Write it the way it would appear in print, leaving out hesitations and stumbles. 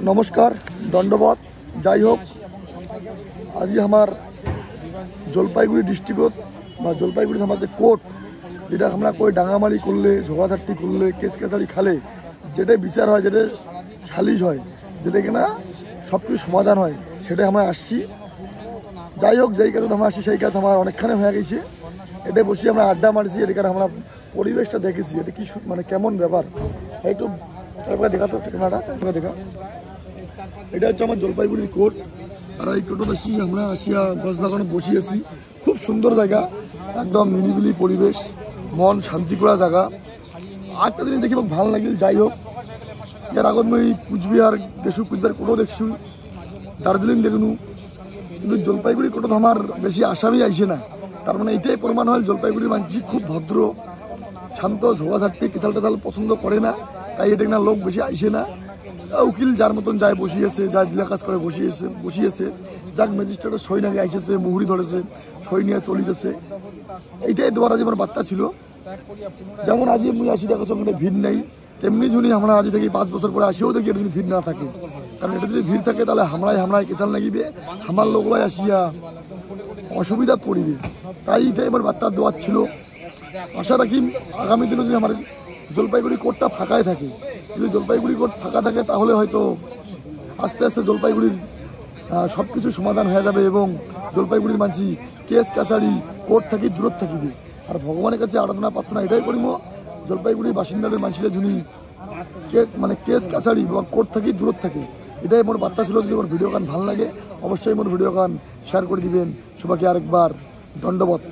নমস্কার, দণ্ডবত। যাই হোক, আজি আমার জলপাইগুড়ি ডিস্ট্রিক্টত বা জলপাইগুড়ি আমার যে কোর্ট, যেটা আমরা কই ডাঙামারি করলে, ঝগড়াঝাটি করলে, কেস কেসারি খালে যেটাই বিচার হয়, যেটা সালিশ হয়, যেটা কিনা সব কিছু সমাধান হয়, সেটাই আমরা আসছি। যাই হোক, যেই কাজে আমরা আসছি সেই কাজ আমার অনেকখানি হয়ে গেছে। এটাই বসে আমরা আড্ডা মারছি, এটাকে আমরা পরিবেশটা দেখেছি, এটা কি মানে কেমন ব্যাপার একটু দেখা তো ঠিকানাটা দেখা। এটা হচ্ছে আমার জলপাইগুড়ির কোর্ট, আর এই কোর্টে আসি আমরা আসিয়া গছ বাগানে বসে আছি। খুব সুন্দর জায়গা, একদম নিরিবিলি পরিবেশ, মন শান্তি করা জায়গা। আরেকটা জিনিস দেখি ভালো লাগিল। যাই হোক, এর আগত মই কুচবিহার দেখছু, কুচবিহার কোর্টও দেখছু, দার্জিলিং দেখনু, কিন্তু জলপাইগুড়ি কোর্টত আমার বেশি আসামি আইসে না। তার মানে এটাই প্রমাণ হয় জলপাইগুড়ির মানুষ খুব ভদ্র, শান্ত, ঝোড়াঝাটি কেচাল টেচাল পছন্দ করে না, তাই এটা না লোক বেশি আইসে না। উকিল যার মতন যায় বসিয়েছে, যা জিলা কাজ করে বসিয়েছে, যাক ম্যাজিস্ট্রেটের সই নাগে আইসেছে, মুহুরি ধরেছে, সই নিয়ে চলিতেছে। এইটাই দেওয়ার আজ আমার বার্তা ছিল। যেমন আজ মুই আসি দেখো সঙ্গে ভিড় নেই, তেমনি যদি আমরা আজ থেকে 5 বছর পরে আসিও দেখি এটা যদি ভিড় না থাকে। কারণ এটা যদি ভিড় থাকে তাহলে হামড়ায় কেচাল লাগিবে, আমার লোকলাই আসিয়া অসুবিধা পড়িবে। তাই এটাই আমার বার্তা দেওয়ার ছিল। আশা রাখি আগামী দিনে যদি আমার জলপাইগুড়ি কোর্টটা ফাঁকায় থাকে, যদি জলপাইগুড়ি কোর্ট ফাঁকা থাকে তাহলে হয়তো আস্তে আস্তে জলপাইগুড়ির সব কিছু সমাধান হয়ে যাবে এবং জলপাইগুড়ির মানুষ কেস কাছারি কোর্ট থাকি দূরত থাকিবে। আর ভগবানের কাছে আরাধনা প্রার্থনা এটাই করিম, জলপাইগুড়ির বাসিন্দাদের মানুষেরা যিনি মানে কেস কাছারি বা কোর্ট থাকি দূরত থাকে। এটাই মোর বার্তা ছিল। যদি আমার ভিডিও গান ভালো লাগে অবশ্যই মোর ভিডিও গান শেয়ার করে দিবেন। সবাইকে আরেকবার দণ্ডবত।